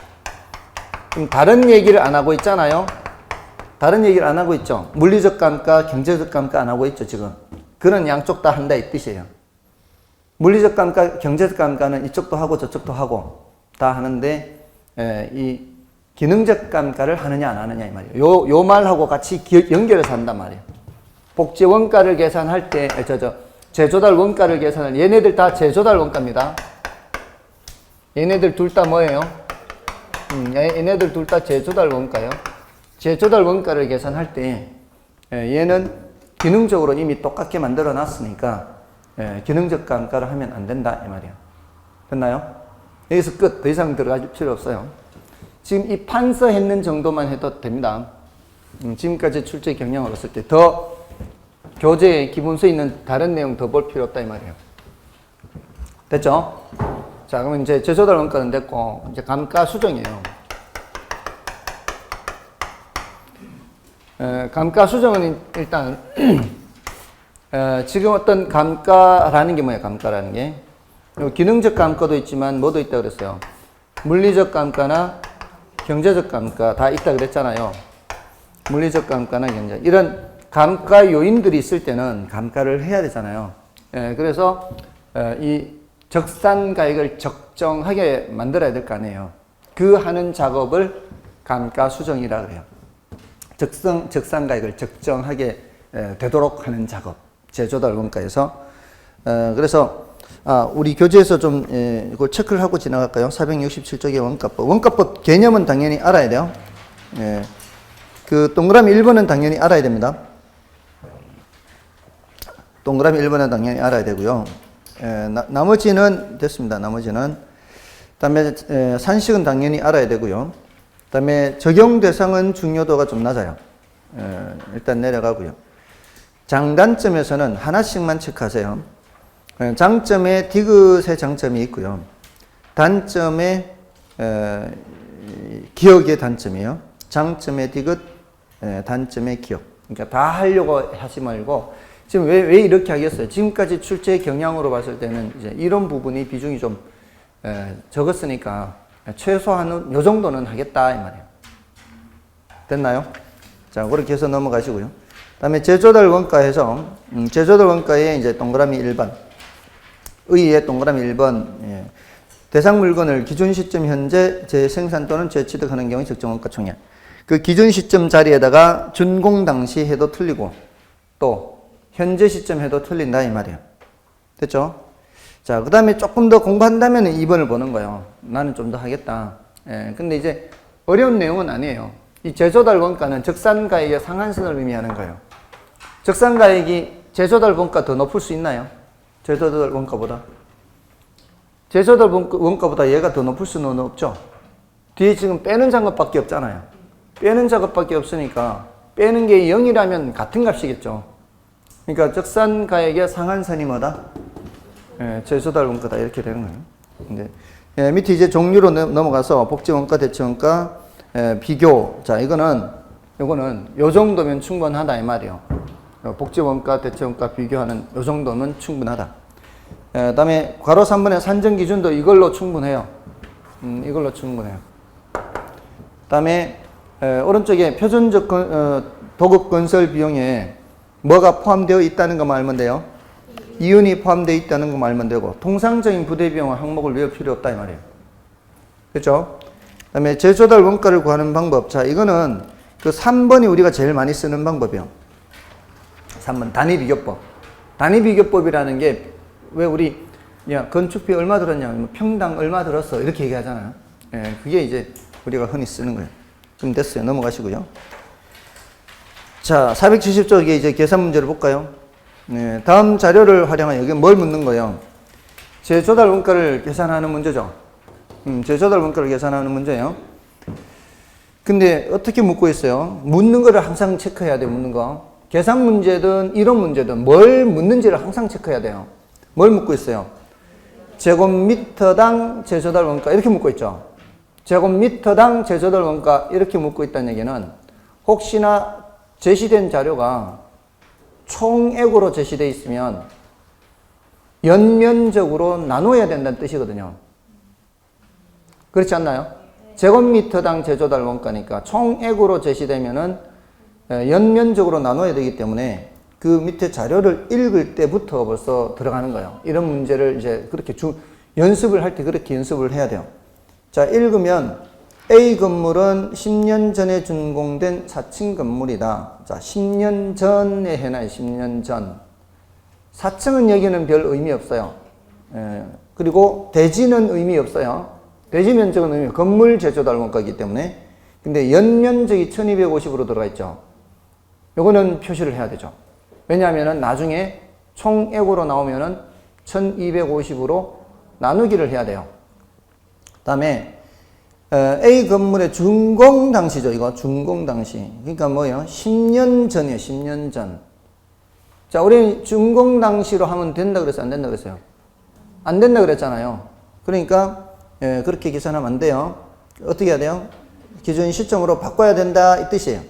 그럼 다른 얘기를 안 하고 있잖아요. 다른 얘기를 안 하고 있죠. 물리적 감가, 경제적 감가 안 하고 있죠, 지금. 그런 양쪽 다 한다 이 뜻이에요. 물리적 감가, 경제적 감가는 이쪽도 하고 저쪽도 하고 다 하는데, 이 기능적 감가를 하느냐 안 하느냐 이 말이에요. 요 말하고 같이 연결해서 한단 말이에요. 복제 원가를 계산할 때, 제조달 원가를 계산할, 얘네들 다 제조달 원가입니다. 얘네들 둘 다 뭐예요? 얘네들 둘 다 제조달 원가요. 제조달 원가를 계산할 때 얘는 기능적으로 이미 똑같게 만들어 놨으니까 기능적 감가를 하면 안 된다 이 말이에요. 됐나요? 여기서 끝. 더 이상 들어갈 필요 없어요. 지금 이 판서했는 정도만 해도 됩니다. 지금까지 출제 경향을 했을 때 더 교재에 기본서에 있는 다른 내용 더 볼 필요 없다 이 말이에요. 됐죠? 자, 그러면 이제 제조달 원가는 됐고, 이제 감가 수정이에요. 감가 수정은 일단, 지금 어떤 감가라는 게 뭐예요, 감가라는 게? 기능적 감가도 있지만, 뭐도 있다 그랬어요? 물리적 감가나 경제적 감가 다 있다 그랬잖아요. 물리적 감가나 경제. 이런 감가 요인들이 있을 때는 감가를 해야 되잖아요. 그래서, 이 적산가액을 적정하게 만들어야 될 거 아니에요. 그 하는 작업을 감가 수정이라 그래요. 적산가액을 적정하게 되도록 하는 작업. 제조달 원가에서. 그래서 우리 교재에서 좀 이걸 체크를 하고 지나갈까요? 467쪽의 원가법. 원가법 개념은 당연히 알아야 돼요. 그 동그라미 1번은 당연히 알아야 됩니다. 동그라미 1번은 당연히 알아야 되고요. 나머지는 됐습니다. 나머지는. 그다음에 산식은 당연히 알아야 되고요. 그다음에 적용 대상은 중요도가 좀 낮아요. 일단 내려가고요. 장단점에서는 하나씩만 체크하세요. 장점에 디귿의 장점이 있고요. 단점에 기억의 단점이에요. 장점에 디귿, 단점에 기억. 그러니까 다 하려고 하지 말고 지금 왜 이렇게 하겠어요? 지금까지 출제 경향으로 봤을 때는 이제 이런 부분이 비중이 좀 적었으니까 최소한 요 정도는 하겠다 이 말이에요. 됐나요? 자, 그렇게 해서 넘어가시고요. 그다음에 제조달 원가에서 제조달 원가에 이제 동그라미 1번. 의의 동그라미 1번. 예. 대상 물건을 기준 시점 현재 재생산 또는 재취득하는 경우의 적정 원가 총량. 그 기준 시점 자리에다가 준공 당시 해도 틀리고 또 현재 시점 해도 틀린다 이 말이에요. 됐죠? 자, 그 다음에 조금 더 공부한다면 2번을 보는 거예요. 나는 좀 더 하겠다. 예. 근데 이제 어려운 내용은 아니에요. 이 재조달 원가는 적산가액의 상한선을 의미하는 거예요. 적산가액이 재조달 원가 더 높을 수 있나요? 재조달 원가보다? 재조달 원가보다 얘가 더 높을 수는 없죠. 뒤에 지금 빼는 작업밖에 없잖아요. 빼는 작업밖에 없으니까 빼는 게 0이라면 같은 값이겠죠. 그러니까 적산가액의 상한선이 뭐다? 예, 재조달 원가다 이렇게 되는 거예요. 근데 예, 밑에 이제 종류로 넘어가서 복지원가, 대체원가, 비교. 자, 요거는 요 정도면 충분하다 이 말이에요. 복지원가, 대체원가 비교하는 요 정도면 충분하다. 그 다음에 괄호 3번의 산정 기준도 이걸로 충분해요. 이걸로 충분해요. 그 다음에 오른쪽에 표준적 도급 건설 비용에 뭐가 포함되어 있다는 것만 알면 돼요. 이윤이 포함되어 있다는 것만 알면 되고 통상적인 부대 비용은 항목을 외울 필요 없다 이 말이에요. 그렇죠? 그 다음에 재조달 원가를 구하는 방법. 자, 이거는 그 3번이 우리가 제일 많이 쓰는 방법이요. 3번 단위비교법. 단위비교법이라는 게 왜 우리 야 건축비 얼마 들었냐, 평당 얼마 들었어 이렇게 얘기하잖아요. 예, 그게 이제 우리가 흔히 쓰는 거예요. 그럼 됐어요. 넘어가시고요. 자, 470쪽에 이제 계산 문제를 볼까요? 네, 다음 자료를 활용하여 여기 뭘 묻는 거예요? 재조달 원가를 계산하는 문제죠. 재조달 원가를 계산하는 문제예요. 근데 어떻게 묻고 있어요? 묻는 거를 항상 체크해야 돼요. 묻는 거. 계산 문제든 이론 문제든 뭘 묻는지를 항상 체크해야 돼요. 뭘 묻고 있어요? 제곱미터당 재조달 원가 이렇게 묻고 있죠. 제곱미터당 재조달 원가 이렇게 묻고 있다는 얘기는 혹시나 제시된 자료가 총액으로 제시되어 있으면 연면적으로 나눠야 된다는 뜻이거든요. 그렇지 않나요? 제곱미터당 재조달 원가니까 총액으로 제시되면은 연면적으로 나눠야 되기 때문에 그 밑에 자료를 읽을 때부터 벌써 들어가는 거예요. 이런 문제를 이제 그렇게 연습을 할 때 그렇게 연습을 해야 돼요. 자, 읽으면 A 건물은 10년 전에 준공된 4층 건물이다. 자, 10년 전에 해놔요. 10년 전. 4층은 여기는 별 의미 없어요. 그리고 대지는 의미 없어요. 대지 면적은 의미 없어요. 건물 재조달 원가이기 때문에. 근데 연면적이 1250으로 들어가 있죠. 요거는 표시를 해야 되죠. 왜냐하면 나중에 총액으로 나오면은 1250으로 나누기를 해야 돼요. 그 다음에 A 건물의 준공 당시죠. 이거 준공 당시. 그러니까 뭐예요? 10년 전이에요. 10년 전. 자, 우리 준공 당시로 하면 된다 그랬어요? 안 된다 그랬어요? 안 된다 그랬잖아요. 그러니까 그렇게 계산하면 안 돼요. 어떻게 해야 돼요? 기준 시점으로 바꿔야 된다 이 뜻이에요.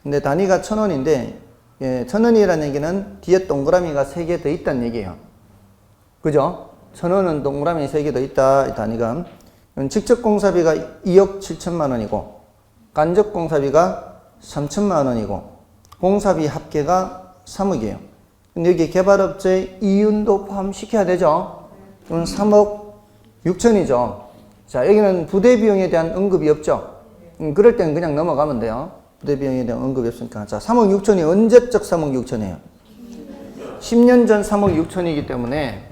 근데 단위가 1000원인데 1000원이라는 얘기는 뒤에 동그라미가 3개 더 있다는 얘기예요. 그죠? 1000원은 동그라미 3개 더 있다 이 단위가. 직접 공사비가 2억 7천만 원이고 간접 공사비가 3천만 원이고 공사비 합계가 3억이에요. 근데 여기 개발업체 이윤도 포함시켜야 되죠. 그럼 3억 6천이죠. 자, 여기는 부대 비용에 대한 언급이 없죠. 그럴 때는 그냥 넘어가면 돼요. 부대 비용에 대한 언급이 없으니까. 자, 3억 6천이 언제적 3억 6천이에요? 10년 전 3억 6천이기 때문에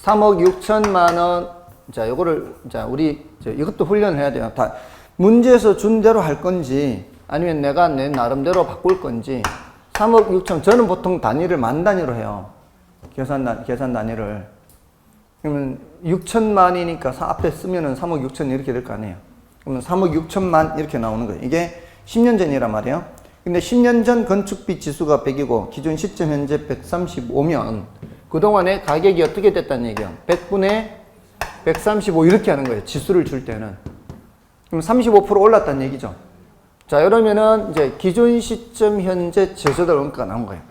3억 6천만 원. 자, 요거를 우리 이것도 훈련을 해야 돼요. 다 문제에서 준 대로 할 건지 아니면 내가 내 나름대로 바꿀 건지. 3억 6천. 저는 보통 단위를 만 단위로 해요. 계산 단위를. 그러면 6천만이니까 앞에 쓰면은 3억 6천 이렇게 될 거 아니에요. 그러면 3억 6천만 이렇게 나오는 거예요. 이게 10년 전이란 말이에요. 근데 10년 전 건축비 지수가 100이고 기준 시점 현재 135면 그동안에 가격이 어떻게 됐다는 얘기예요. 100분의 135 이렇게 하는 거예요. 지수를 줄 때는. 그럼 35% 올랐다는 얘기죠. 자, 이러면은 이제 기준 시점 현재 재조달 원가가 나온 거예요.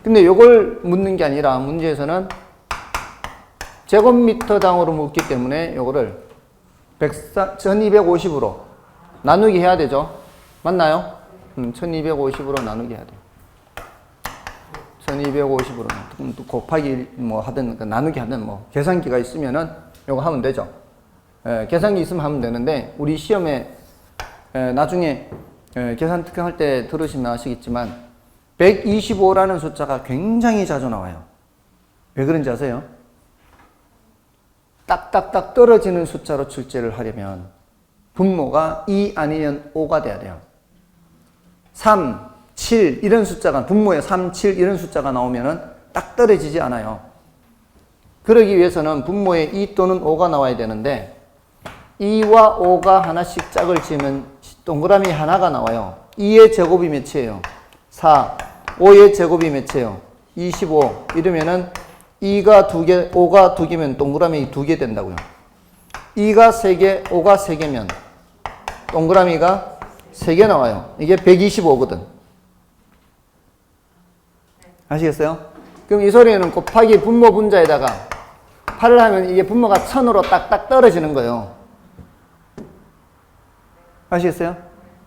근데 요걸 묻는 게 아니라 문제에서는 제곱미터당으로 묻기 때문에 요거를 1250으로 나누기 해야 되죠. 맞나요? 1250으로 나누기 해야 돼요. 1250으로 곱하기 뭐 하든 나누기 하든 뭐 계산기가 있으면은 요거 하면 되죠. 계산기 있으면 하면 되는데 우리 시험에 나중에 계산 특강할 때 들으시면 아시겠지만 125라는 숫자가 굉장히 자주 나와요. 왜 그런지 아세요? 딱딱딱 떨어지는 숫자로 출제를 하려면 분모가 2 아니면 5가 돼야 돼요. 3, 7 이런 숫자가 분모에 3, 7 이런 숫자가 나오면은 딱 떨어지지 않아요. 그러기 위해서는 분모에 2 또는 5가 나와야 되는데 2와 5가 하나씩 짝을 지으면 동그라미 하나가 나와요. 2의 제곱이 몇이에요? 4. 5의 제곱이 몇이에요? 25. 이러면은 2가 2개, 5가 2개면 동그라미 2개 된다고요. 2가 3개, 5가 3개면 동그라미가 3개 나와요. 이게 125거든. 아시겠어요? 그럼 이 소리는 곱하기 분모 분자에다가 8을 하면 이게 분모가 1000으로 딱딱 떨어지는 거예요. 아시겠어요?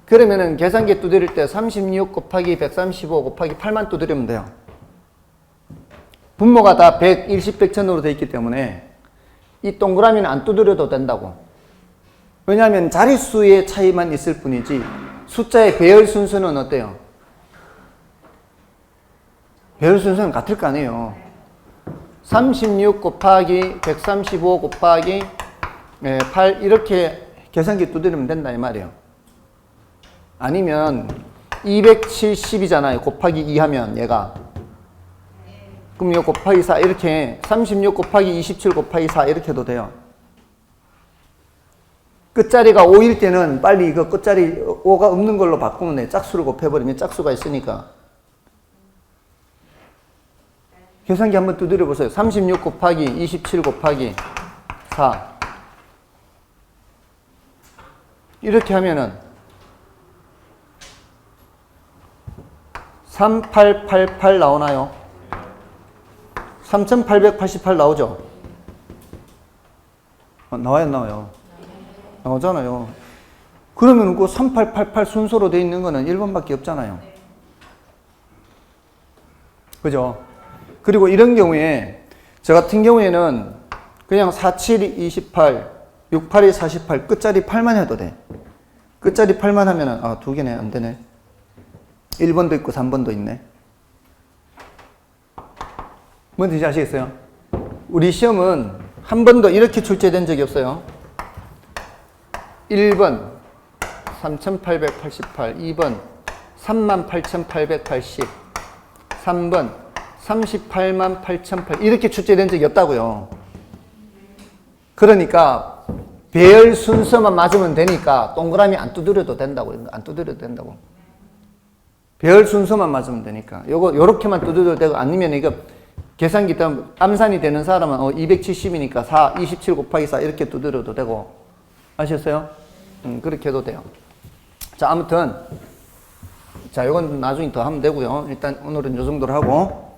그러면은 계산기 두드릴 때 36 곱하기 135 곱하기 8만 두드리면 돼요. 분모가 다 100, 10, 100, 1000으로 되어 있기 때문에 이 동그라미는 안 두드려도 된다고. 왜냐하면 자릿수의 차이만 있을 뿐이지 숫자의 배열 순서는 어때요? 배열 순서는 같을 거 아니에요. 36 곱하기 135 곱하기 8 이렇게 계산기 두드리면 된다 이 말이에요. 아니면 270이잖아요. 곱하기 2 하면 얘가. 그럼 이거 곱하기 4 이렇게 36 곱하기 27 곱하기 4 이렇게 해도 돼요. 끝자리가 5일 때는 빨리 이거 끝자리 5가 없는 걸로 바꾸면 돼. 짝수를 곱해버리면 짝수가 있으니까. 계산기 한번 두드려 보세요. 36 곱하기 27 곱하기 4 이렇게 하면은 3888 나오나요? 3888 나오죠? 나와요, 안 나와요? 나오잖아요. 그러면 그 3888 순서로 되어 있는 거는 1번밖에 없잖아요. 그죠? 그리고 이런 경우에 저 같은 경우에는 그냥 47이 28, 68이 48 끝자리 8만 해도 돼. 끝자리 8만 하면은 아, 두 개네. 안 되네. 1번도 있고 3번도 있네. 뭔지 아시겠어요? 우리 시험은 한 번도 이렇게 출제된 적이 없어요. 1번 3888, 2번 38,880, 3번 388,008 이렇게 출제된 적이 없다고요. 그러니까 배열 순서만 맞으면 되니까 동그라미 안 두드려도 된다고. 안 두드려도 된다고. 배열 순서만 맞으면 되니까. 요렇게만 두드려도 되고 아니면 이거 계산기 때문에 암산이 되는 사람은 270이니까 4, 27 곱하기 4 이렇게 두드려도 되고. 아셨어요? 그렇게 해도 돼요. 자, 아무튼 자, 이건 나중에 더 하면 되고요. 일단 오늘은 요 정도로 하고.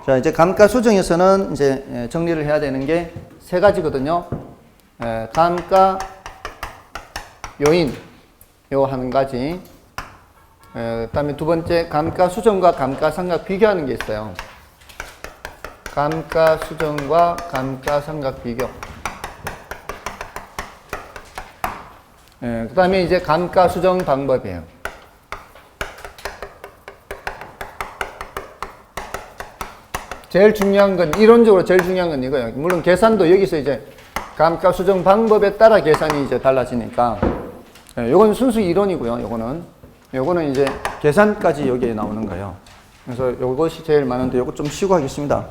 자, 이제 감가수정에서는 이제 정리를 해야 되는 게 세 가지거든요. 감가 요인 요 한 가지. 그다음에 두 번째 감가수정과 감가상각 비교하는 게 있어요. 감가수정과 감가상각 비교. 그 다음에 이제 감가수정 방법이에요. 제일 중요한 건, 이론적으로 제일 중요한 건 이거예요. 물론 계산도 여기서 이제 감가수정 방법에 따라 계산이 이제 달라지니까, 요건 순수 이론이고요. 요거는 이제 계산까지 여기에 나오는 거예요. 그래서 요것이 제일 많은데 요거 좀 쉬고 하겠습니다.